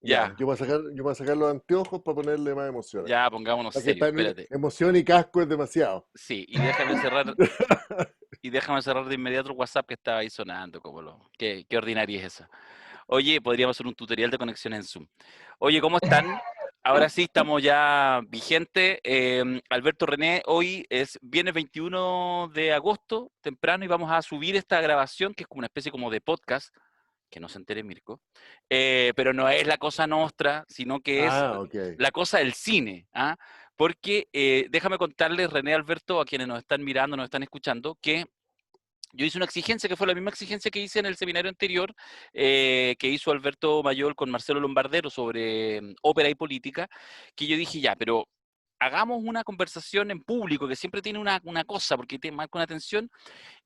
Ya, Ya, yo voy a sacar los anteojos para ponerle más emoción acá. ya, pongámonos Ya que serios, espérate. emoción y casco es demasiado. Sí, y déjame cerrar de inmediato el WhatsApp que estaba ahí sonando, como qué ordinaria es esa. Oye, podríamos hacer un tutorial de conexión en Zoom. Oye, ¿cómo están? Ahora sí estamos ya vigentes. Alberto René, hoy es viernes 21 de agosto, temprano, y vamos a subir esta grabación, que es como una especie como de podcast, que no se entere Mirko, pero no es la cosa nostra, sino que es Ah, ok. la cosa del cine, ¿ah? Porque déjame contarles, René, Alberto, a quienes nos están mirando, nos están escuchando, que yo hice una exigencia que fue la misma exigencia que hice en el seminario anterior, que hizo Alberto Mayol con Marcelo Lombardero sobre ópera y política, que yo dije, ya, pero hagamos una conversación en público, que siempre tiene una cosa, porque te marca una atención,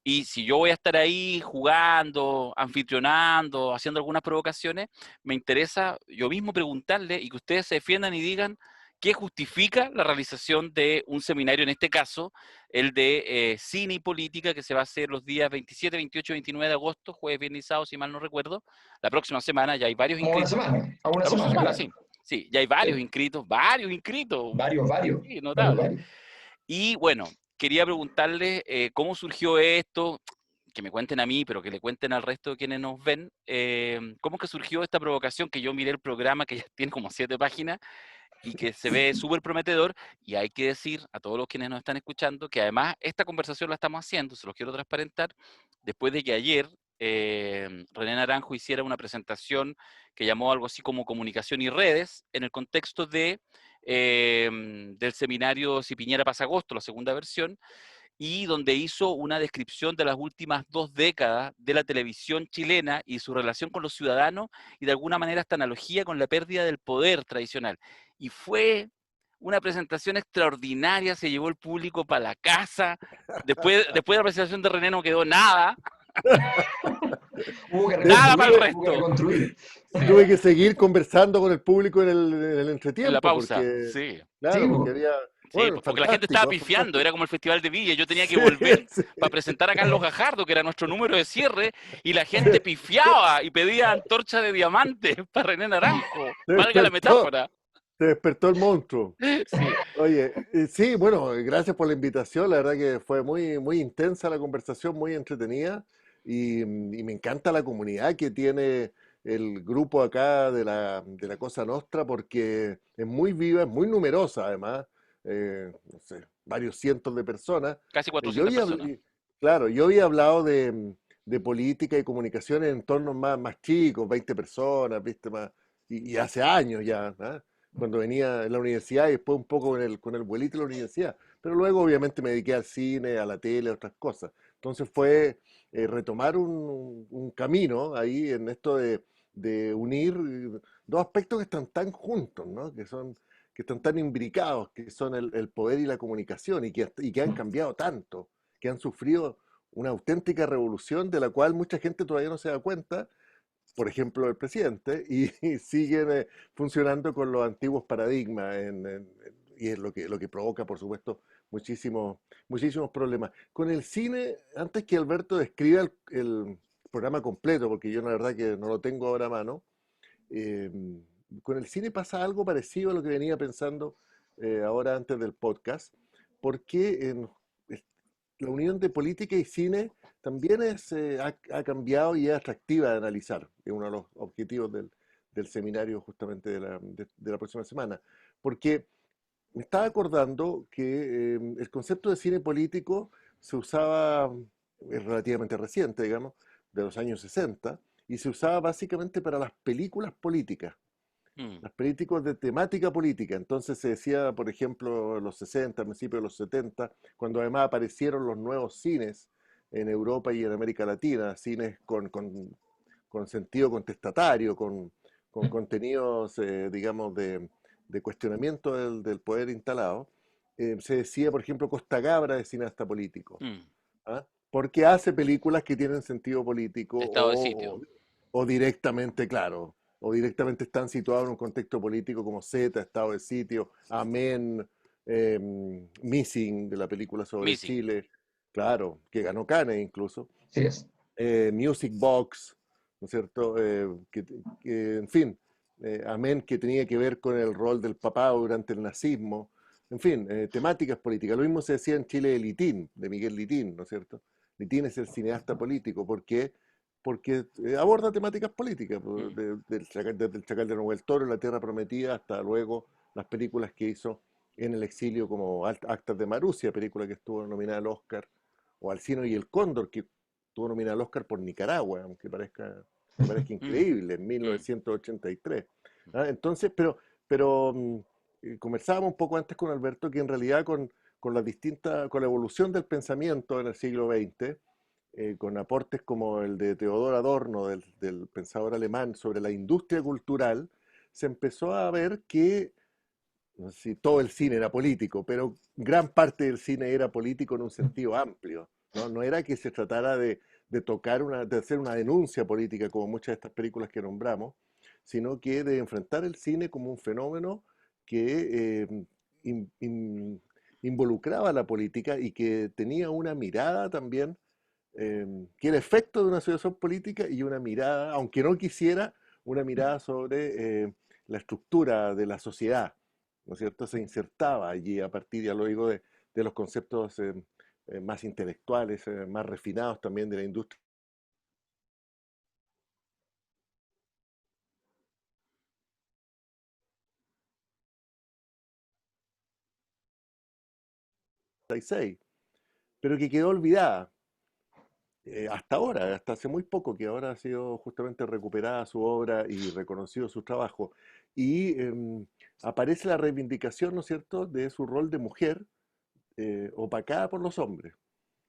y si yo voy a estar ahí jugando, anfitrionando, haciendo algunas provocaciones, me interesa yo mismo preguntarle y que ustedes se defiendan y digan qué justifica la realización de un seminario, en este caso, el de cine y política, que se va a hacer los días 27, 28, 29 de agosto, jueves, viernes y sábado, si mal no recuerdo. La próxima semana ya hay varios Como una inscritos. semana, a una La próxima semana, semana, claro. sí. Sí, ya hay varios Sí. inscritos, varios inscritos. Varios, varios, Sí, varios, notable. varios. Y bueno, quería preguntarle cómo surgió esto, que me cuenten a mí, pero que le cuenten al resto de quienes nos ven, cómo es que surgió esta provocación, que yo miré el programa, que ya tiene como 7 páginas, y que se ve súper prometedor, y hay que decir a todos los quienes nos están escuchando que además esta conversación la estamos haciendo, se los quiero transparentar, después de que ayer René Naranjo hiciera una presentación que llamó algo así como Comunicación y Redes, en el contexto del seminario Si Piñera pasa agosto, la segunda versión, y donde hizo una descripción de las últimas 2 décadas de la televisión chilena y su relación con los ciudadanos, y de alguna manera esta analogía con la pérdida del poder tradicional. Y fue una presentación extraordinaria, se llevó el público para la casa. Después de la presentación de René no quedó nada, De hecho, nada para el Hubo que resto. reconstruir. Sí, tuve que seguir conversando con el público en el en la entretiempo, pausa, porque, sí. Sí, claro, porque po. había, Sí, bueno, porque la gente estaba fantástico, pifiando, era fantástico. como el Festival de Villa, yo tenía que Sí, volver sí, para presentar a Carlos Gajardo, que era nuestro número de cierre, y la sí. gente pifiaba y pedía antorcha de diamante para René Naranjo, Se valga la despertó, metáfora. se despertó el monstruo. Sí, Oye, sí, bueno, gracias por la invitación. La verdad que fue muy, muy intensa la conversación, muy entretenida. Y me encanta la comunidad que tiene el grupo acá de la Cosa Nostra, porque es muy viva, es muy numerosa además, no sé, varios cientos de personas. casi Eh, yo 400 había, personas. habl- claro, yo había hablado de política y comunicación en entornos más chicos, 20 personas, ¿viste? Y hace años ya, ¿ah? Cuando venía en la universidad y después un poco con el vuelito de la universidad. Pero luego obviamente me dediqué al cine, a la tele, a otras cosas. Entonces fue retomar un camino ahí en esto de unir dos aspectos que están tan juntos, ¿no? Que están tan imbricados, que son el poder y la comunicación, y que han cambiado tanto, que han sufrido una auténtica revolución de la cual mucha gente todavía no se da cuenta, por ejemplo, el presidente, y siguen funcionando con los antiguos paradigmas, y es lo que provoca, por supuesto, muchísimos, muchísimos problemas. Con el cine, antes que Alberto describa el programa completo, porque yo la verdad que no lo tengo ahora a mano, eh, con el cine pasa algo parecido a lo que venía pensando ahora antes del podcast, porque la unión de política y cine también ha cambiado y es atractiva de analizar. Es uno de los objetivos del seminario justamente de la próxima semana. Porque me estaba acordando que el concepto de cine político se usaba, es relativamente reciente, digamos, de los años 60, y se usaba básicamente para las películas políticas, Mm, las películas de temática política. Entonces se decía, por ejemplo, en los 60, a principios de los 70, cuando además aparecieron los nuevos cines en Europa y en América Latina, cines con sentido contestatario, con contenidos, digamos, de cuestionamiento del poder instalado. Se decía, por ejemplo, Costa Gabra de cineasta político, mm. ¿ah? Porque hace películas que tienen sentido político Estado de sitio. o directamente, claro, o directamente están situados en un contexto político como Z, Estado de Sitio, Amén, Missing, de la película sobre Missing. Chile, claro, que ganó Cannes incluso, Así es. Music Box, ¿no es cierto? En fin, amén que tenía que ver con el rol del papado durante el nazismo, en fin, temáticas políticas. Lo mismo se decía en Chile de Litín, de Miguel Litín, ¿no es cierto? Litín es el cineasta político, ¿por qué? Porque aborda temáticas políticas, Mm. desde el Chacal de Nuevo el Toro, La Tierra Prometida, hasta luego las películas que hizo en el exilio como Actas de Marusia, película que estuvo nominada al Oscar, o Alcino y el Cóndor, que estuvo nominada al Oscar por Nicaragua, aunque parezca Mm. increíble, en Mm. 1983. ¿Ah? Entonces, pero conversábamos un poco antes con Alberto que en realidad con la evolución del pensamiento en el siglo XX, con aportes como el de Theodor Adorno, del pensador alemán, sobre la industria cultural, se empezó a ver que, no sé si todo el cine era político, pero gran parte del cine era político en un sentido amplio. No, no era que se tratara de hacer una denuncia política como muchas de estas películas que nombramos, sino que de enfrentar el cine como un fenómeno que in- in- involucraba la política y que tenía una mirada también, que era efecto de una situación política y una mirada, aunque no quisiera, una mirada sobre la estructura de la sociedad, ¿no es cierto? Se insertaba allí a partir, ya lo digo, de los conceptos más intelectuales, más refinados también de la industria. 66, pero que quedó olvidada hasta ahora, hasta hace muy poco, que ahora ha sido justamente recuperada su obra y reconocido su trabajo. Y aparece la reivindicación, ¿no es cierto?, de su rol de mujer opacada por los hombres.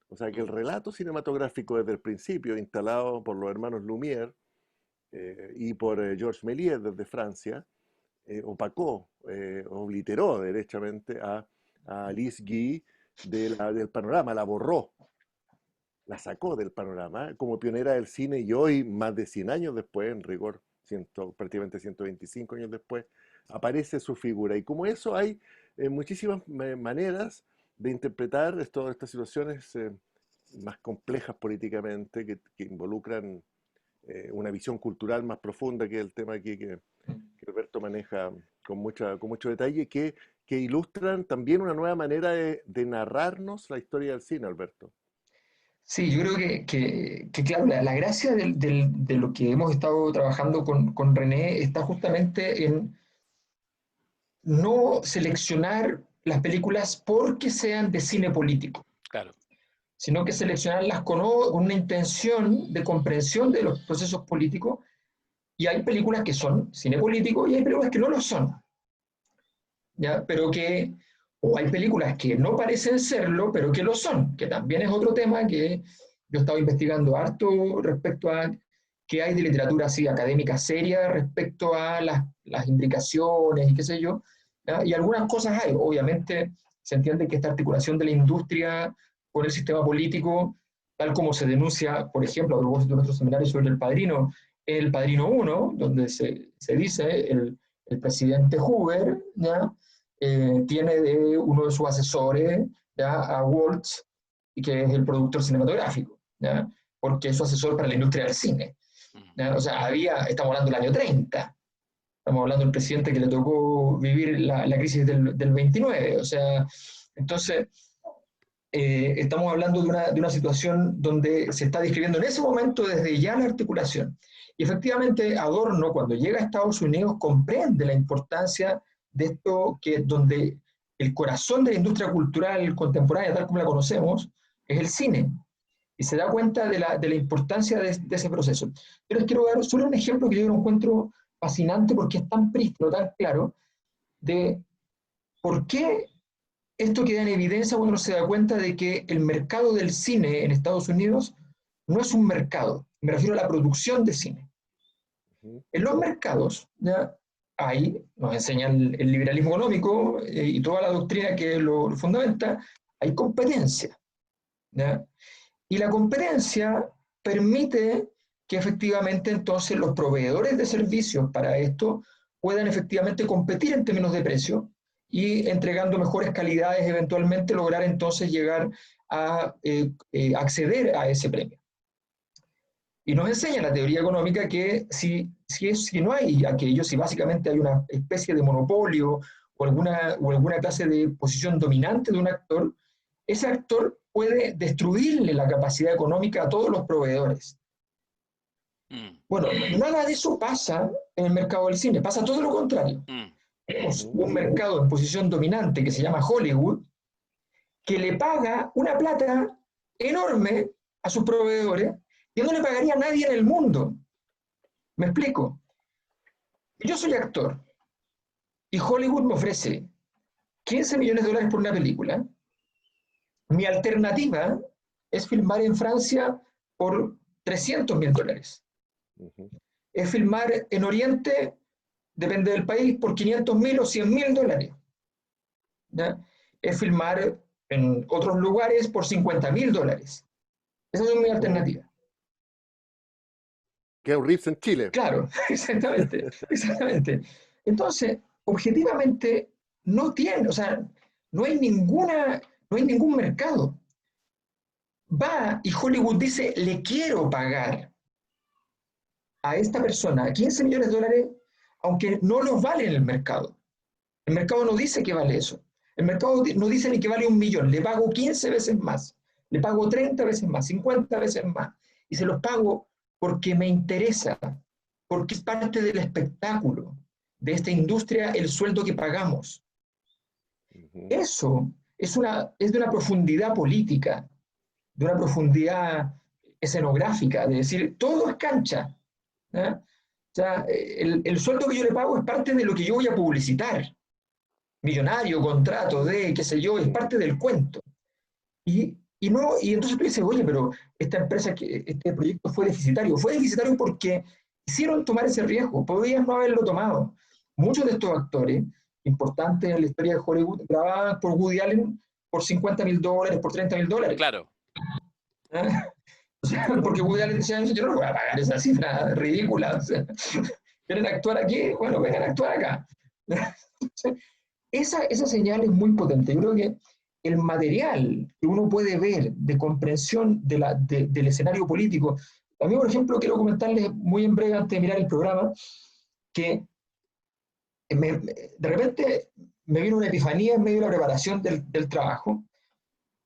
O sea que el Mm. relato cinematográfico desde el principio, instalado por los hermanos Lumière y por Georges Méliès desde Francia, opacó, obliteró derechamente a Alice Guy del panorama, la borró, la sacó del panorama como pionera del cine y hoy, más de 100 años después, en rigor, prácticamente 125 años después, aparece su figura. Y como eso hay muchísimas maneras de interpretar estas situaciones más complejas políticamente que involucran una visión cultural más profunda, que es el tema aquí que Alberto maneja con mucho detalle, que ilustran también una nueva manera de narrarnos la historia del cine, Alberto. Sí, yo creo que, claro, la gracia de lo que hemos estado trabajando con René está justamente en no seleccionar las películas porque sean de cine político, Claro. sino que seleccionarlas con una intención de comprensión de los procesos políticos. Y hay películas que son cine político y hay películas que no lo son, ¿ya? O hay películas que no parecen serlo, pero que lo son, que también es otro tema que yo he estado investigando harto respecto a qué hay de literatura así académica seria respecto a las implicaciones y qué sé yo, ¿ya? Y algunas cosas hay, obviamente se entiende que esta articulación de la industria con el sistema político, tal como se denuncia, por ejemplo, a propósito de nuestro seminario sobre el Padrino 1, donde se dice el presidente Hoover, ¿ya? Tiene de uno de sus asesores, ¿ya? A Waltz, que es el productor cinematográfico, ¿ya? Porque es su asesor para la industria del cine. Mm. ¿Ya? O sea, estamos hablando del año 30, estamos hablando del presidente que le tocó vivir la crisis del 29, o sea, entonces estamos hablando de una situación donde se está describiendo en ese momento desde ya la articulación. Y efectivamente Adorno, cuando llega a Estados Unidos, comprende la importancia de esto, donde el corazón de la industria cultural contemporánea, tal como la conocemos, es el cine. Y se da cuenta de la importancia de ese proceso. Pero les quiero dar solo un ejemplo que yo lo encuentro fascinante porque es tan prístino, tan claro, de por qué esto queda en evidencia cuando uno se da cuenta de que el mercado del cine en Estados Unidos no es un mercado, me refiero a la producción de cine. Ujú. En los mercados, ¿ya? Ahí nos enseña el liberalismo económico y toda la doctrina que lo fundamenta, hay competencia, ¿ya? Y la competencia permite que efectivamente entonces los proveedores de servicios para esto puedan efectivamente competir en términos de precio y entregando mejores calidades eventualmente lograr entonces llegar a acceder a ese premio. Y nos enseña la teoría económica que si no hay aquello, si básicamente hay una especie de monopolio o alguna clase de posición dominante de un actor, ese actor puede destruirle la capacidad económica a todos los proveedores. Bueno, nada de eso pasa en el mercado del cine, pasa todo lo contrario. Tenemos un mercado en posición dominante que se llama Hollywood, que le paga una plata enorme a sus proveedores que no le pagaría a nadie en el mundo. ¿Me explico? Yo soy actor y Hollywood me ofrece 15 millones de dólares por una película. Mi alternativa es filmar en Francia por 300 mil dólares. Es filmar en Oriente, depende del país, por 500 mil o 100 mil dólares. ¿Ya? Es filmar en otros lugares por 50 mil dólares. Esa es mi alternativa. Que un Rips en Chile. Claro, exactamente, exactamente. Entonces, objetivamente, no tiene, o sea, no hay ningún mercado. Va y Hollywood dice, le quiero pagar a esta persona 15 millones de dólares, aunque no los vale en el mercado. El mercado no dice que vale eso. El mercado no dice ni que vale 1 millón. Le pago 15 veces más, le pago 30 veces más, 50 veces más. Y se los pago porque me interesa, porque es parte del espectáculo de esta industria el sueldo que pagamos. Eso es de una profundidad política, de una profundidad escenográfica, de decir, todo es cancha. ¿Eh? O sea, el sueldo que yo le pago es parte de lo que yo voy a publicitar. Millonario, contrato de, qué sé yo, es parte del cuento. Y entonces tú dices, oye, pero esta empresa, este proyecto fue deficitario. Fue deficitario porque quisieron tomar ese riesgo, podían no haberlo tomado. Muchos de estos actores importantes en la historia de Hollywood grababan por Woody Allen por 50 mil dólares, por 30 mil dólares. Claro. ¿Eh? O sea, porque Woody Allen decía, yo no voy a pagar esa cifra ridícula. O sea, ¿quieren actuar aquí? Bueno, vengan a actuar acá. Esa señal es muy potente. Yo creo que el material que uno puede ver de comprensión del escenario político, a mí, por ejemplo, quiero comentarles muy en breve, antes de mirar el programa, que de repente me vino una epifanía en medio de la preparación del trabajo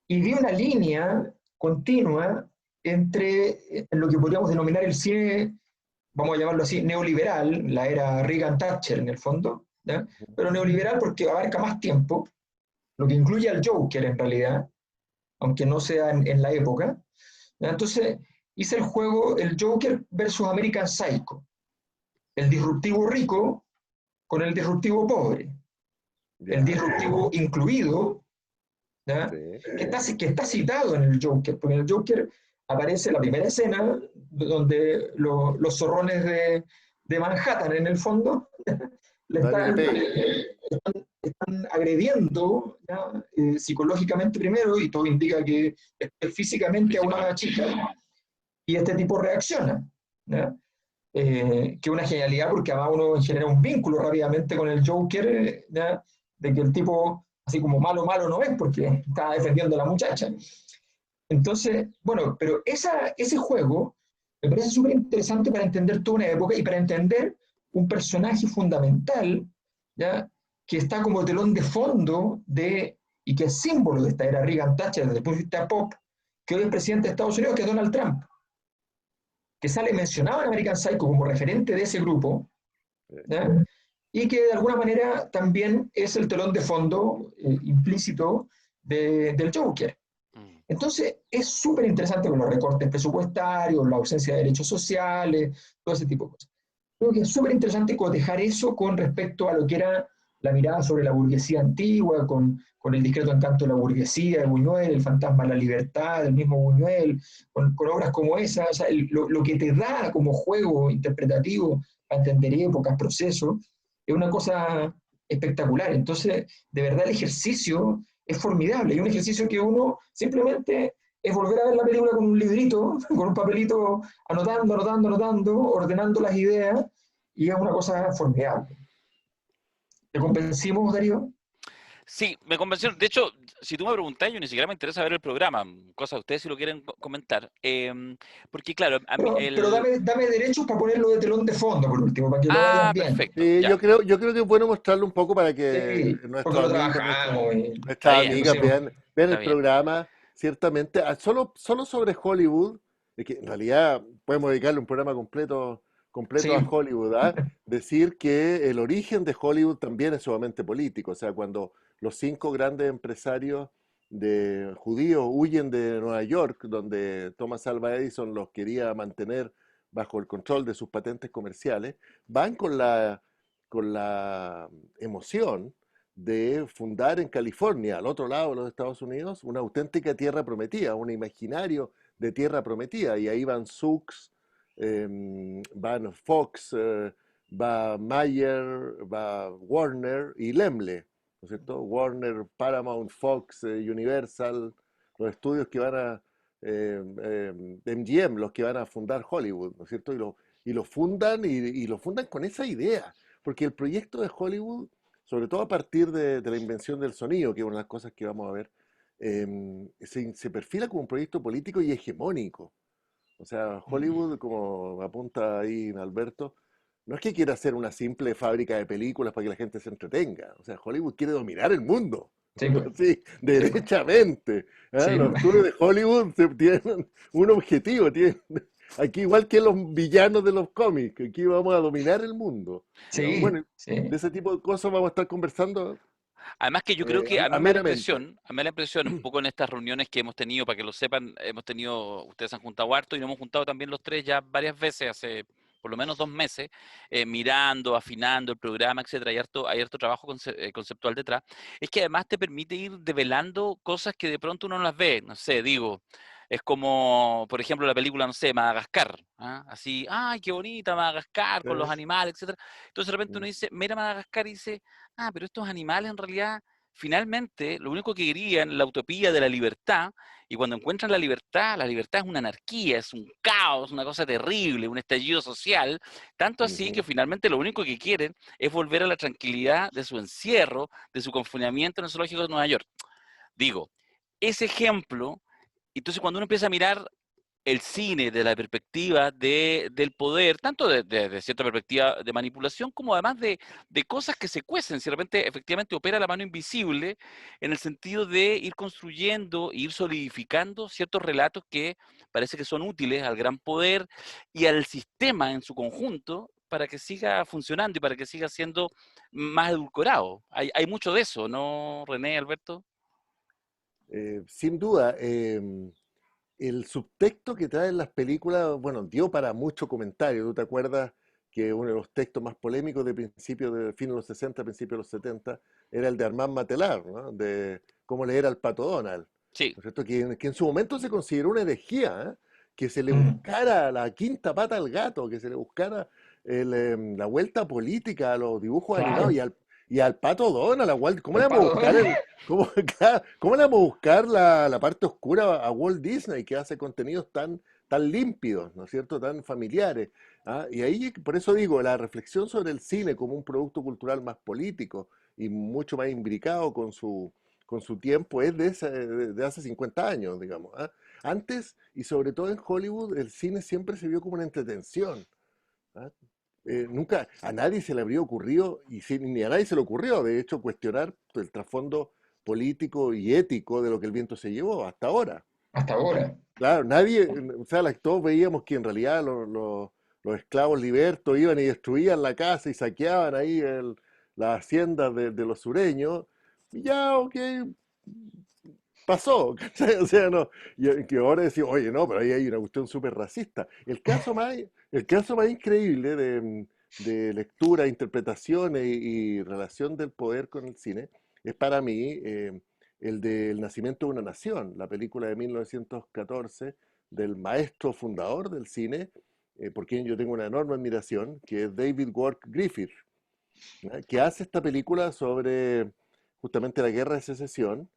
y vi una línea continua entre lo que podríamos denominar el cine, vamos a llamarlo así, neoliberal, la era Reagan-Thatcher en el fondo, ¿ya? Pero neoliberal porque abarca más tiempo, lo que incluye al Joker en realidad, aunque no sea en la época. ¿Ya? Entonces hice el juego el Joker versus American Psycho, el disruptivo rico con el disruptivo pobre, el disruptivo incluido, ¿ya? Que está citado en el Joker, porque en el Joker aparece la primera escena donde los zorrones de Manhattan en el fondo le están agrediendo, ¿ya? Psicológicamente primero, y todo indica que físicamente a una chica, y este tipo reacciona, ¿ya? Que es una genialidad porque además uno genera un vínculo rápidamente con el Joker, ¿ya? De que el tipo, así como malo, malo no es porque está defendiendo a la muchacha. Entonces, bueno, pero ese juego me parece súper interesante para entender toda una época y para entender un personaje fundamental, ¿ya? Que está como telón de fondo y que es símbolo de esta era Reagan-Thatcher desde el punto de vista pop, que hoy es presidente de Estados Unidos, que es Donald Trump, que sale mencionado en American Psycho como referente de ese grupo, ¿ya? Y que de alguna manera también es el telón de fondo implícito del Joker. Entonces es súper interesante con los recortes presupuestarios, la ausencia de derechos sociales, todo ese tipo de cosas. Creo que es súper interesante cotejar eso con respecto a lo que era la mirada sobre la burguesía antigua, con el discreto encanto de la burguesía de Buñuel, el fantasma de la libertad del mismo Buñuel, con obras como esa, o sea, lo que te da como juego interpretativo para entender épocas, procesos, es una cosa espectacular. Entonces, de verdad el ejercicio es formidable, y un ejercicio que uno simplemente es volver a ver la película con un librito, con un papelito, anotando, ordenando las ideas, y es una cosa formidable. ¿Te convencimos, Darío? Sí, me convencieron. De hecho, si tú me preguntás, yo ni siquiera me interesa ver el programa. Cosa, ustedes si lo quieren comentar. Porque claro, a mí Pero dame derechos para ponerlo de telón de fondo, por último, para que lo vayan Ah, viendo. perfecto, Sí, ya. yo creo que es bueno mostrarlo un poco para que Sí, porque nuestros lo amigos, trabajamos y Está nuestras bien, amigas pusimos. vean está el bien. programa. Ciertamente, solo sobre Hollywood, es que en realidad podemos dedicarle un programa completo a Sí, Hollywood, ¿ah? Decir que el origen de Hollywood también es sumamente político. O sea, cuando los 5 grandes empresarios de judíos huyen de Nueva York, donde Thomas Alva Edison los quería mantener bajo el control de sus patentes comerciales, van con la emoción de fundar en California, al otro lado de los Estados Unidos, una auténtica tierra prometida, un imaginario de tierra prometida. Y ahí van Sux, van Fox, va Mayer, va Warner y Lemle, ¿no es cierto? Warner, Paramount, Fox, Universal, los estudios que van a, MGM, los que van a fundar Hollywood, ¿no es cierto? Y lo fundan y lo fundan con esa idea, porque el proyecto de Hollywood, sobre todo a partir de la invención del sonido, que es una de las cosas que vamos a ver, se perfila como un proyecto político y hegemónico. O sea, Hollywood, como apunta ahí Alberto, no es que quiera ser una simple fábrica de películas para que la gente se entretenga. O sea, Hollywood quiere dominar el mundo. sí, pues, Sí, sí, pues, derechamente. ¿Ah? sí, Los pues. estudios de Hollywood tienen un objetivo. Aquí igual que los villanos de los cómics, aquí vamos a dominar el mundo. Digamos. Sí, Bueno, de sí. ese tipo de cosas vamos a estar conversando Además que yo creo que a mí me da la amenamente. impresión, a mí me da la impresión un poco en estas reuniones que hemos tenido, para que lo sepan, hemos tenido, ustedes se han juntado harto y nos hemos juntado también los tres ya varias veces, hace por lo menos 2 meses, mirando, afinando el programa, etcétera, hay harto trabajo conceptual detrás, es que además te permite ir develando cosas que de pronto uno no las ve, no sé, digo, es como, por ejemplo, la película, no sé, Madagascar, ¿ah? Así, ay, qué bonita Madagascar, con los ¿Eh? animales, etcétera. Entonces de repente uno dice, mira Madagascar y dice, ah, pero estos animales en realidad, finalmente, lo único que querían, la utopía de la libertad, y cuando encuentran la libertad es una anarquía, es un caos, una cosa terrible, un estallido social, tanto así que Ujú. finalmente lo único que quieren es volver a la tranquilidad de su encierro, de su confinamiento en el zoológico de Nueva York. Digo, ese ejemplo, entonces cuando uno empieza a mirar el cine de la perspectiva del poder, tanto de cierta perspectiva de manipulación, como además de cosas que se cuecen, si de repente efectivamente opera la mano invisible, en el sentido de ir construyendo, ir solidificando ciertos relatos que parece que son útiles al gran poder y al sistema en su conjunto para que siga funcionando y para que siga siendo más edulcorado. Hay mucho de eso, ¿no, René, Alberto? Sin duda, el subtexto que traen las películas, bueno, dio para mucho comentario. ¿Tú te acuerdas que uno de los textos más polémicos de fin de los 60, principios de los 70, era el de Armand Matelar, ¿no? De cómo leer al Pato Donald, Sí. ¿no es cierto? Que en su momento se consideró una herejía, ¿eh? Que se le Mm. buscara la quinta pata al gato, que se le buscara la vuelta política a los dibujos animados Claro, y al Pato Donald, ¿cómo le el vamos a pato. buscar ¿cómo le vamos a buscar la parte oscura a Walt Disney, que hace contenidos tan limpidos, ¿no es cierto? Tan familiares. ¿Ah? Y ahí, por eso digo, la reflexión sobre el cine como un producto cultural más político y mucho más imbricado con su tiempo es de hace 50 años, digamos. ¿Ah? Antes, y sobre todo en Hollywood, el cine siempre se vio como una entretención. ¿Ah? Nunca a nadie se le habría ocurrido, ni a nadie se le ocurrió, de hecho, cuestionar el trasfondo político y ético de lo que el viento se llevó hasta ahora. Hasta ahora. Claro, nadie, o sea, todos veíamos que en realidad los esclavos libertos iban y destruían la casa y saqueaban ahí las haciendas de los sureños, y ya, ok, pasó, ¿cachai? O sea, no, y que ahora decimos, oye, no, pero ahí hay una cuestión súper racista. El caso más increíble de lectura, interpretación y relación del poder con el cine es para mí el del Nacimiento de una Nación, la película de 1914 del maestro fundador del cine, por quien yo tengo una enorme admiración, que es David Wark Griffith, ¿ya? Que hace esta película sobre justamente la guerra de secesión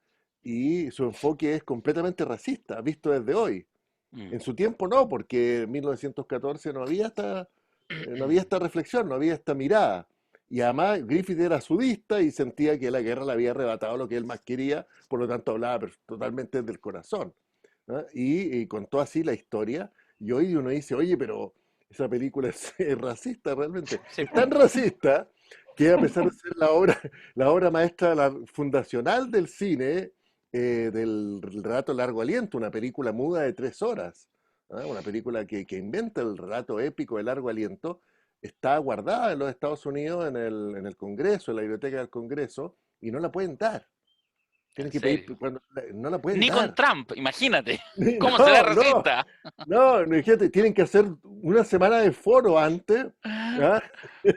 y su enfoque es completamente racista, visto desde hoy. Mm. En su tiempo no, porque en 1914 no había esta reflexión, no había esta mirada. Y además Griffith era sudista y sentía que la guerra le había arrebatado lo que él más quería, por lo tanto hablaba totalmente del corazón. ¿No? Y contó así la historia. Y hoy uno dice, oye, pero esa película es racista realmente. Sí, Es tan racista que a pesar de ser la obra maestra fundacional del cine, del relato Largo Aliento, una película muda de 3 horas, ¿ah? Una película que inventa el relato épico de Largo Aliento, está guardada en los Estados Unidos en el Congreso, en la biblioteca del Congreso, y no la pueden dar. en Tienen que pedir, serio. no la pueden Ni con dar. Trump, imagínate. ¿Cómo será No, no, racista? no, fíjate, tienen que hacer una semana de foro antes, ¿ah?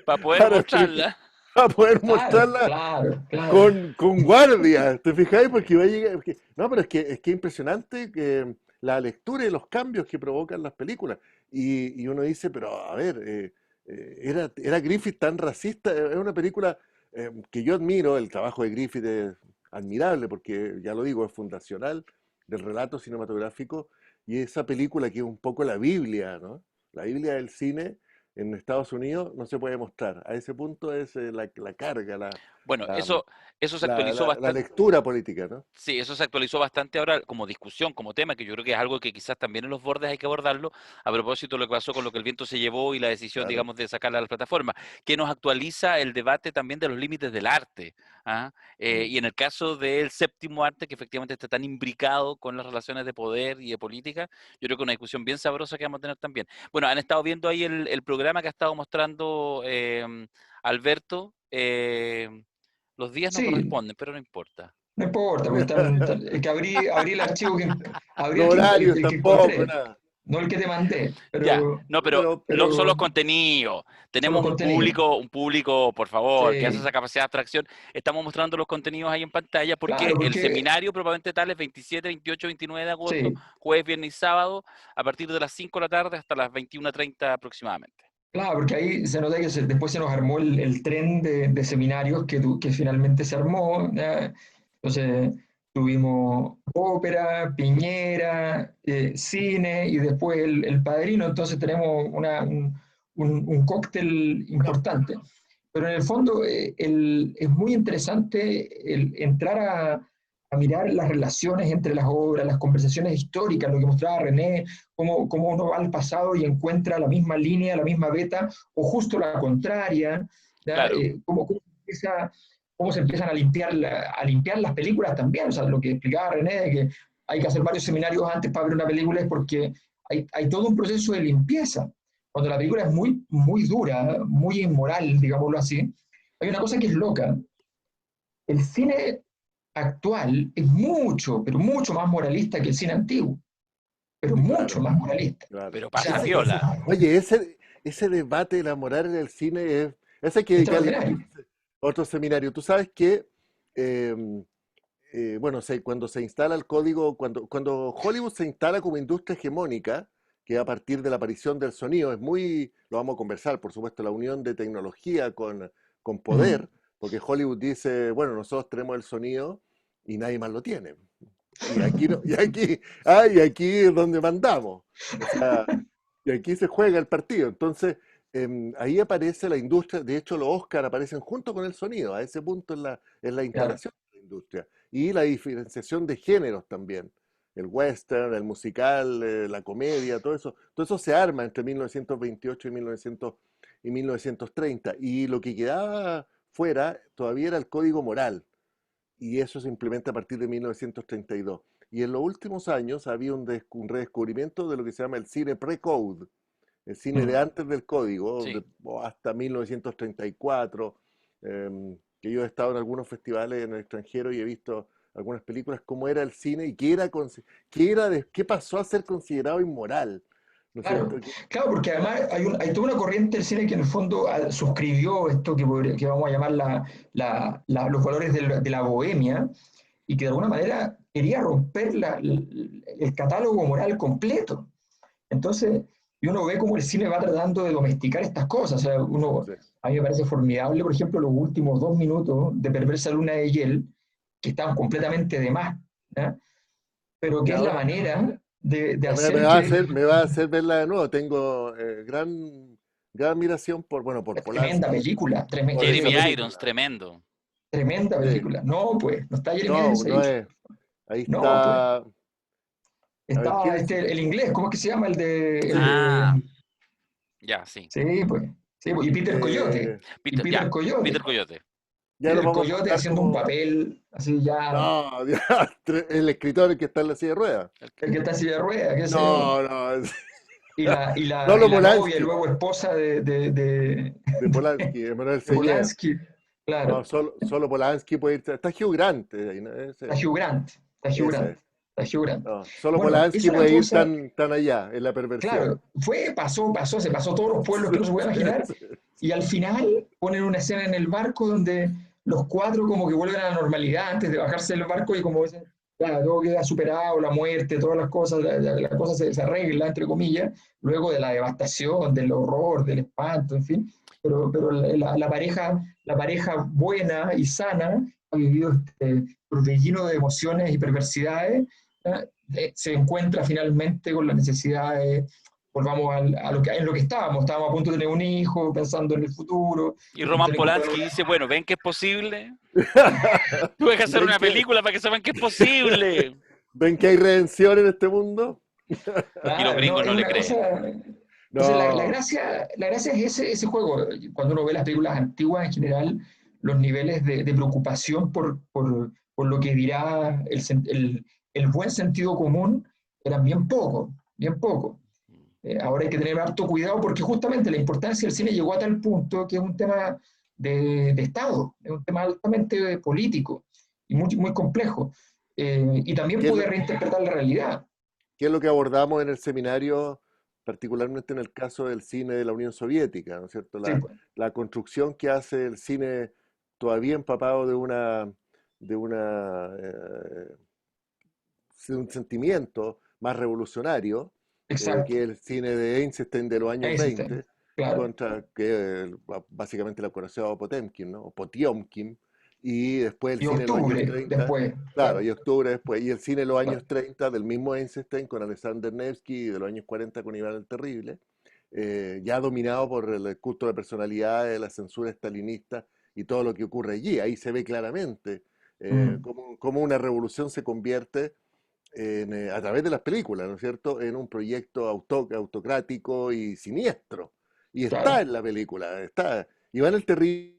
Para poder para, mostrarla. para poder Claro, mostrarla claro, claro. con guardia, ¿te fijáis? Porque va a llegar, no, pero es que impresionante que la lectura y los cambios que provocan las películas. Y uno dice, pero a ver, era Griffith tan racista. Es una película que yo admiro, el trabajo de Griffith es admirable, porque ya lo digo, es fundacional del relato cinematográfico, y esa película que es un poco la Biblia, ¿no? La Biblia del cine en Estados Unidos no se puede mostrar. A ese punto es la carga, Bueno, la, eso se la, actualizó la- la bastante. lectura política, ¿no? Sí, eso se actualizó bastante ahora como discusión, como tema, que yo creo que es algo que quizás también en los bordes hay que abordarlo, a propósito de lo que pasó con lo que el viento se llevó y la decisión, Claro. digamos, de sacarla a la plataforma, que nos actualiza el debate también de los límites del arte. ¿Ah? Mm. Y en el caso del séptimo arte, que efectivamente está tan imbricado con las relaciones de poder y de política, yo creo que una discusión bien sabrosa que vamos a tener también. Bueno, han estado viendo ahí el programa que ha estado mostrando Alberto. Los días no Sí, corresponden, pero no importa. no importa, porque es que abrí el archivo abrí Los horarios el que tampoco, encontré, nada. no el que te mandé, Ya, no, No, pero no son los pero contenidos. son los Tenemos contenidos. un público, por favor, que hace Sí, esa capacidad de abstracción. Estamos mostrando los contenidos ahí en pantalla porque claro, el porque seminario probablemente tal es 27, 28, 29 de agosto, sí, jueves, viernes y sábado, a partir de las 5 de la tarde hasta las 21:30 aproximadamente. claro, porque ahí se nota que después se nos armó el tren de seminarios que finalmente se armó. ¿Ya? Entonces tuvimos ópera, Piñera, cine y después el Padrino. Entonces tenemos un cóctel importante. Pero en el fondo es muy interesante el entrar a mirar las relaciones entre las obras, las conversaciones históricas, lo que mostraba René, cómo uno va al pasado y encuentra la misma línea, la misma beta, o justo la contraria, ¿ya? Claro, Cómo se empiezan a limpiar las películas también, o sea, lo que explicaba René, de que hay que hacer varios seminarios antes para ver una película es porque hay todo un proceso de limpieza. Cuando la película es muy, muy dura, muy inmoral, digámoslo así, hay una cosa que es loca. El cine actual es mucho, pero mucho más moralista que el cine antiguo, pero mucho Claro, más moralista. claro. pero O pasa sea, piola. Oye, ese debate de la moral en el cine ese hay que dedicarle extraordinario. otro seminario. Tú sabes que, eh, bueno, cuando se instala el código, cuando Hollywood se instala como industria hegemónica, que a partir de la aparición del sonido, lo vamos a conversar, por supuesto, la unión de tecnología con Mm. poder, porque Hollywood dice, bueno, nosotros tenemos el sonido y nadie más lo tiene. Y aquí, y aquí es donde mandamos. O sea, y aquí se juega el partido. Entonces, ahí aparece la industria. De hecho, los Oscar aparecen junto con el sonido. A ese punto en la Claro, instalación de la industria. Y la diferenciación de géneros también. El western, el musical, la comedia, todo eso. Todo eso se arma entre 1928 y 1930. Y lo que quedaba fuera todavía era el código moral, y eso se implementa a partir de 1932. Y en los últimos años había un redescubrimiento de lo que se llama el cine pre-code, el cine de mm, antes del código, Sí. o hasta 1934, que yo he estado en algunos festivales en el extranjero y he visto algunas películas, cómo era el cine y qué pasó a ser considerado inmoral, ¿no es cierto? claro, claro, porque además hay toda una corriente del cine que en el fondo suscribió esto que vamos a llamar los valores de la bohemia y que de alguna manera quería romper el catálogo moral completo. Entonces, y uno ve cómo el cine va tratando de domesticar estas cosas. O sea, Sí, a mí me parece formidable, por ejemplo, los últimos 2 minutos de Perversa Luna de Hiel, que estaban completamente de más, ¿ya? Pero y que es la ahora manera de me hacer va a que... hacer, me va a hacer verla de nuevo. Tengo gran gran admiración por Tremenda Polanski, película, por esa Jeremy Irons, película. tremendo. tremenda Sí. película. No, pues, no está Jeremy No, Irons no ahí. es. Ahí No, pues, está. A ver, estaba ¿quién es? el inglés, ¿cómo es que se llama? Ah, ya, sí. Sí, pues, sí, pues, y Peter Coyote. Eh, Y Peter, Peter ya, Coyote. Peter Coyote. ya lo Peter vamos a Coyote buscar haciendo un como. papel así ya, No, ya, el escritor que está en la silla de ruedas. el que está en silla de ruedas, qué sé yo. No, no. Y Solo la novia y Polanski, luego esposa de Polanski, Emanuel de Señé. Polanski. No, Claro, solo Polanski puede ir. Está Hugh Grant ahí, ¿no? está Hugh Grant. Está Hugh Ese Grant. es. Está Hugh Grant. No, solo Bueno, Polanski esa es la puede ir cosa. tan allá en la perversión. Claro, se pasó todos los pueblos que uno se puede imaginar, y al final ponen una escena en el barco donde los cuatro como que vuelven a la normalidad antes de bajarse del barco y como dicen, ya, todo queda superado, la muerte, todas las cosas, la cosa se arregla, entre comillas, luego de la devastación, del horror, del espanto, en fin, pero la pareja buena y sana ha vivido este torbellino de emociones y perversidades, ¿ya? Se encuentra finalmente con la necesidad de, volvamos en lo que estábamos a punto de tener un hijo, pensando en el futuro, Y después Roman tienen que poner Polanski dice, bueno, ¿ven que es posible? ¿Ven Tuve que hacer una película para que sepan que es posible. ven que hay redención en este mundo? Y los claro, no, gringos es no le una creen. cosa. Entonces, No, la gracia es ese juego. Cuando uno ve las películas antiguas, en general, los niveles de preocupación por lo que dirá el buen sentido común eran bien pocos, bien pocos. Ahora hay que tener harto cuidado porque justamente la importancia del cine llegó a tal punto que es un tema de Estado, es un tema altamente político y muy complejo. Y también ¿qué es puede lo, reinterpretar la realidad. qué es lo que abordamos en el seminario, particularmente en el caso del cine de la Unión Soviética, ¿no es cierto? Sí, pues. La construcción que hace el cine todavía empapado de un sentimiento más revolucionario, Exacto. que el cine de Einstein de los años Einstein, 20, claro. contra que básicamente la conocía Potemkin, ¿no? O Potiomkin, y después el Y cine de los años octubre 30, después, claro, claro, y octubre después, y el cine de los claro. años 30 del mismo Einstein con Alexander Nevsky, y de los años 40 con Iván el Terrible, ya dominado por el culto de personalidad, la censura estalinista y todo lo que ocurre allí. Ahí se ve claramente Mm, cómo una revolución se convierte a través de las películas, ¿no es cierto?, en un proyecto autocrático y siniestro. Y está claro. en la película, está. Iván el Terrible,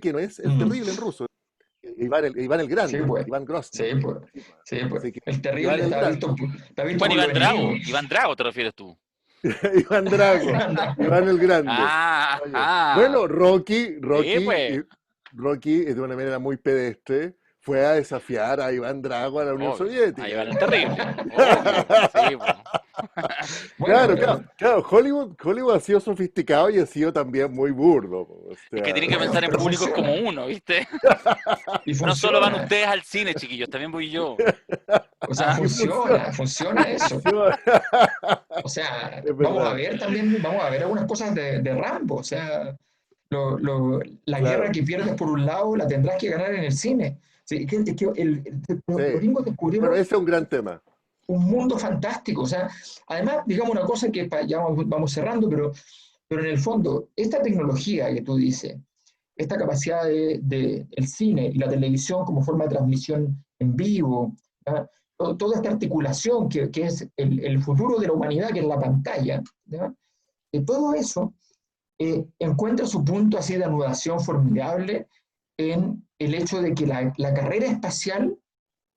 que no es el Mm, terrible en ruso, Iván el sí, Grande, pues. Iván Sí, Grozny. pues. Sí, pues. Sí, pues. Así que El Iván terrible el Grande, está visto Bueno, por los Iván enemigos. Drago te refieres tú. Iván Drago, Iván el Grande. Ah, Oye, ah. bueno, Sí, pues, Rocky, de una manera muy pedestre, fue a desafiar a Iván Drago a la Unión obvio. Ahí van Soviética. el terrible. Obvio. Sí, pues. Bueno, Claro, pero claro, Hollywood ha sido sofisticado y ha sido también muy burdo, po, o Es que sea, tienen que bueno, pensar en pero públicos como funciona. uno, ¿viste? Y No solo van funciona. ustedes al cine, chiquillos, también voy yo. O sea, Ah, y funciona, funciona y eso. funciona. O sea, Es vamos a verdad, ver también, vamos a ver algunas cosas de Rambo. O sea, la guerra claro, que pierdes por un lado la tendrás que ganar en el cine. Sí, sí. los gringos Bueno, descubrieron ese es un gran tema. un mundo fantástico. O sea, además, digamos una cosa que ya vamos cerrando, pero en el fondo, esta tecnología que tú dices, esta capacidad el cine y la televisión como forma de transmisión en vivo, ¿ya? Toda esta articulación que es el futuro de la humanidad, que es la pantalla, ¿ya? Todo eso encuentra su punto así de anudación formidable en el hecho de que la carrera espacial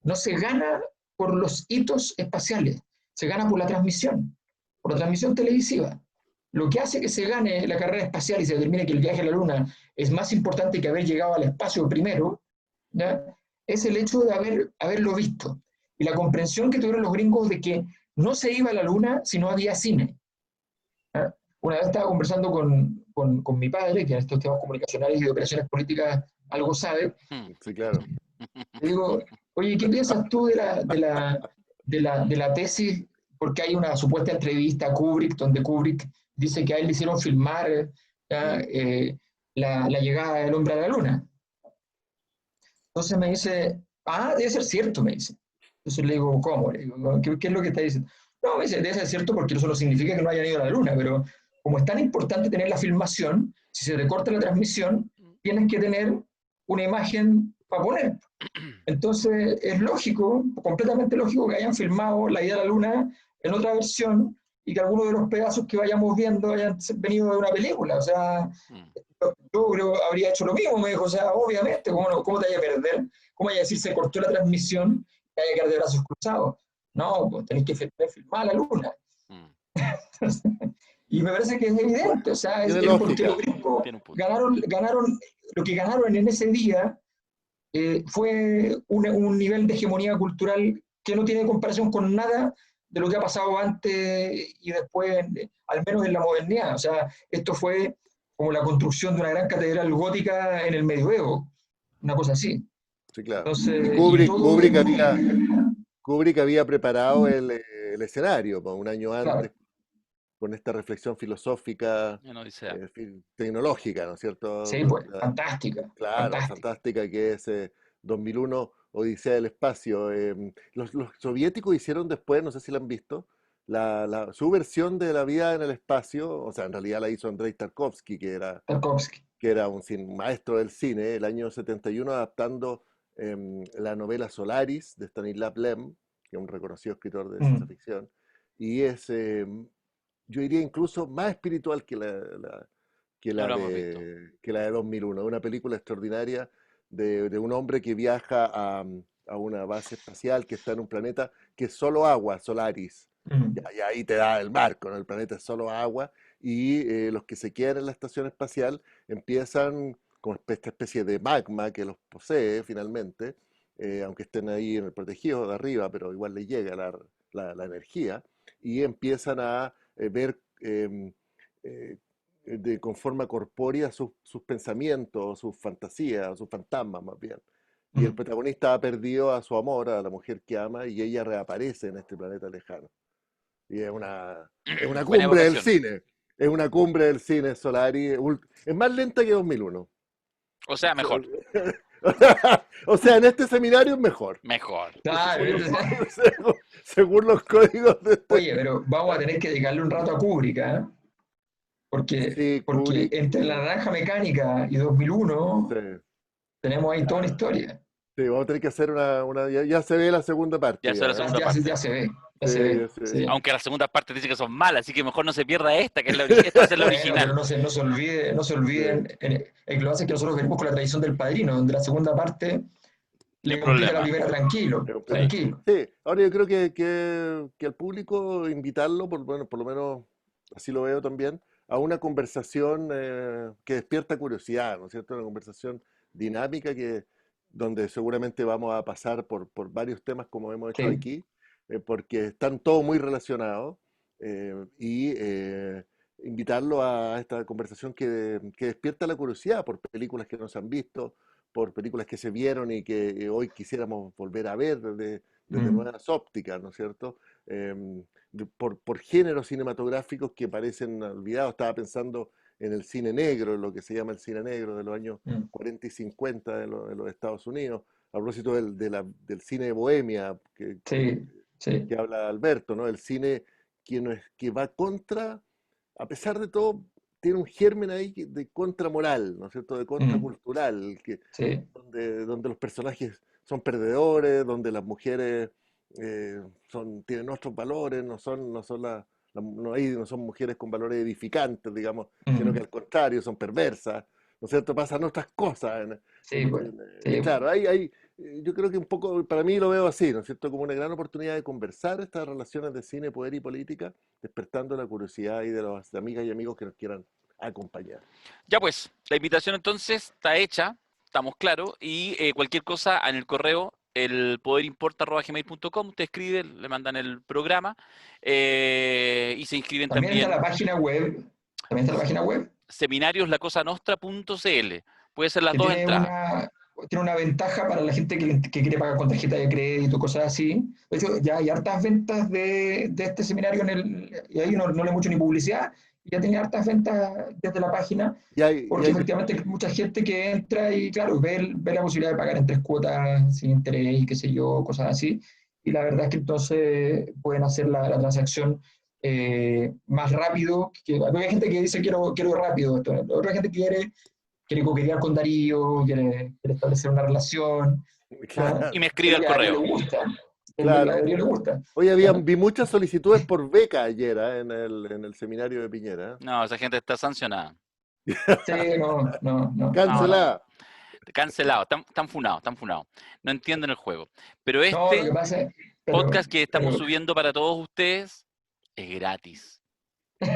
no se gana por los hitos espaciales, se gana por la transmisión televisiva. Lo que hace que se gane la carrera espacial y se determine que el viaje a la Luna es más importante que haber llegado al espacio primero, ¿ya? Es el hecho de haberlo visto. Y la comprensión que tuvieron los gringos de que no se iba a la Luna si no había cine. ¿Ya? Una vez estaba conversando con mi padre, que en estos temas comunicacionales y de operaciones políticas algo sabe, hmm. Sí, claro. le digo, oye, ¿qué piensas tú de la tesis? Porque hay una supuesta entrevista a Kubrick, donde Kubrick dice que a él le hicieron filmar ¿ya? Mm. La llegada del hombre a la luna. Entonces me dice, debe ser cierto, me dice. Entonces le digo, ¿cómo? Le digo, ¿qué es lo que está diciendo? No, debe ser cierto porque eso no significa que no hayan ido a la Luna, pero como es tan importante tener la filmación, si se te corta la transmisión, tienes que tener una imagen para poner. Entonces es lógico, completamente lógico que hayan filmado la ida a la Luna en otra versión y que algunos de los pedazos que vayamos viendo hayan venido de una película. O sea, yo creo que habría hecho lo mismo, me dijo, o sea, obviamente, ¿cómo te vaya a perder? ¿Cómo vaya a decir se cortó la transmisión y vaya a quedar de brazos cruzados? No, pues tenéis que filmar la Luna. Y me parece que es evidente, o sea, Tiene es porque lógica. los gringos Tiene un punto. ganaron, lo que ganaron en ese día fue un nivel de hegemonía cultural que no tiene comparación con nada de lo que ha pasado antes y después, al menos en la modernidad. O sea, esto fue como la construcción de una gran catedral gótica en el medioevo, una cosa así. Sí, claro. Y Entonces, y Kubrick, todo, Kubrick había preparado el escenario pues, un año antes claro, con esta reflexión filosófica, En Odisea. tecnológica, ¿no es sí, cierto? pues, fantástica, Claro, fantástica. fantástica que es 2001, Odisea del Espacio. Los soviéticos hicieron después, no sé si la han visto, su versión de la vida en el espacio, o sea, en realidad la hizo Andrei Tarkovsky, Tarkovsky. que era un maestro del cine, el año 71, adaptando la novela Solaris de Stanislav Lem, que es un reconocido escritor de ciencia Mm, ficción, y es, yo diría incluso más espiritual No lo hemos visto. que la de 2001. Una película extraordinaria de un hombre que viaja a una base espacial que está en un planeta que es solo agua, Solaris. mm, Y ahí te da el marco, ¿no? El planeta es solo agua y los que se quedan en la estación espacial empiezan con esta especie de magma que los posee finalmente, aunque estén ahí en el protegido de arriba, pero igual les llega la energía, y empiezan a ver eh, con forma corpórea sus pensamientos, sus fantasías, sus fantasmas más bien. Y el mm. protagonista ha perdido a su amor, a la mujer que ama, y ella reaparece en este planeta lejano. Y es una Buena cumbre del evocación. cine. Es una cumbre del cine Solari. Es más lenta que 2001. O sea, mejor. O sea, en este seminario es mejor. Mejor. Claro, Según los, según los códigos de este. oye, pero vamos a tener que dedicarle un rato a Kubrick, ¿eh? Sí, Porque Kubrick. entre La Naranja Mecánica y 2001 Sí, tenemos ahí toda una claro. historia. Sí, vamos a tener que hacer ya se ve la segunda Ya parte será la ya, ¿eh? segunda parte. Ya se ve, ya Sí, se ve. ya se ve. Sí. Aunque las segundas partes dicen que son malas, así que mejor no se pierda esta, que es esta va a ser la Bueno, pero original. no se Sí, olviden, lo que pasa es que nosotros venimos con la tradición del Padrino, donde la segunda parte Ni un le compite a la problema. primera tranquilo, sí. tranquilo. Sí, ahora yo creo que al público invitarlo, bueno, por lo menos así lo veo también, a una conversación que despierta curiosidad, ¿no es cierto? Una conversación dinámica donde seguramente vamos a pasar por varios temas como hemos hecho Sí. aquí, porque están todos muy relacionados, y invitarlo a esta conversación que despierta la curiosidad por películas que no se han visto, por películas que se vieron y que hoy quisiéramos volver a ver desde Mm, nuevas ópticas, ¿no es cierto? Por géneros cinematográficos que parecen olvidados. Estaba pensando en el cine negro, en lo que se llama el cine negro de los años mm. 40 y 50 de los Estados Unidos, a propósito del cine de Bohemia Sí, sí. que habla Alberto, ¿no? El cine que va contra, a pesar de todo, tiene un germen ahí de contramoral, ¿no es cierto? De Mm, contracultural, sí. donde los personajes son perdedores, donde las mujeres tienen otros valores, no son mujeres con valores edificantes, digamos, sino que Mm, al contrario, son perversas, ¿no es cierto? Pasan otras cosas. sí, pues. Y Sí, pues. claro, yo creo que un poco, para mí lo veo así, ¿no es cierto? Como una gran oportunidad de conversar estas relaciones de cine, poder y política, despertando la curiosidad ahí de las amigas y amigos que nos quieran acompañar. Ya pues, la invitación entonces está hecha, estamos claros, y cualquier cosa en el correo, elpoderimporta@gmail.com, te escribe, le mandan el programa y se inscriben También está también la página web, también está la página web seminarioslacosanostra.cl. Puede ser las que dos entradas. tiene una ventaja para la gente que quiere pagar con tarjeta de crédito, cosas así. De hecho, ya hay hartas ventas de este seminario y ahí no le mucho ni publicidad, y ya tiene hartas ventas desde la página, Y hay, y porque hay, efectivamente hay mucha gente que entra y, claro, ve la posibilidad de pagar en 3 cuotas sin interés y qué sé yo, cosas así. y la verdad es que entonces pueden hacer la transacción más rápido. Porque hay gente que dice quiero rápido esto. Otra gente quiere coquetear con Darío, quiere establecer una relación. ¿Ah? Y me Es escribe lo al que a Darío correo. le gusta. Es lo que a Claro. Darío le gusta. Oye, ¿Ah? vi muchas solicitudes por beca ayer, en el seminario de Piñera. No, esa gente está sancionada. Sí, no, no, no. No, no. Cancelada. Cancelado, están funados, están funados. No entienden el juego. Pero No, lo que este pasa es, podcast que estamos pero subiendo para todos ustedes es gratis. Por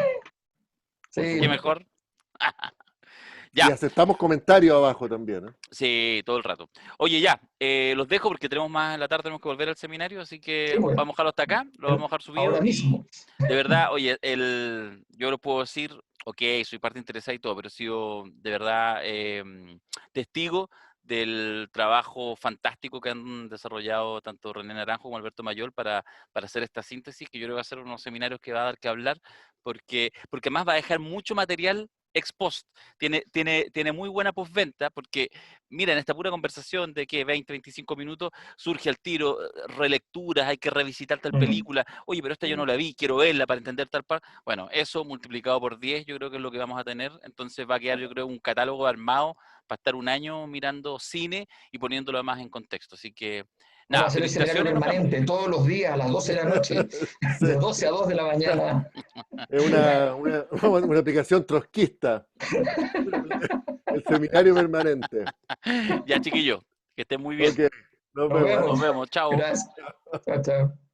sí, ¿Qué supuesto. mejor? Y Ya, aceptamos comentarios abajo también, ¿eh? sí, todo el rato. Oye, ya, los dejo porque tenemos más en la tarde, tenemos que volver al seminario, así sí, que pues, vamos a dejarlo hasta acá, lo vamos a dejar ahora subido y mismo. de verdad, oye, yo lo puedo decir, ok, soy parte interesada y todo, pero he sido de verdad testigo del trabajo fantástico que han desarrollado tanto René Naranjo como Alberto Mayol para hacer esta síntesis, que yo creo que va a ser unos seminarios que va a dar que hablar, porque además va a dejar mucho material ex post, tiene muy buena postventa, porque mira, en esta pura conversación de que 20, 25 minutos, surge al tiro, relecturas, hay que revisitar tal Mm. película, oye, pero esta yo Mm. no la vi, quiero verla para entender tal parte. Bueno, eso multiplicado por 10 yo creo que es lo que vamos a tener, entonces va a quedar yo creo un catálogo armado para estar un año mirando cine y poniéndolo más en contexto, así que Vamos a nada, hacer el seminario felicitaciones, nos vemos. permanente todos los días a las 12 de la noche, Sí, de 12 a 2 de la mañana. es una aplicación trotskista. El seminario permanente. Ya chiquillo, que estén muy bien. Ok, nos Nos vemos, ¿eh? vemos. Nos vemos, chao. Gracias. Chao, chao.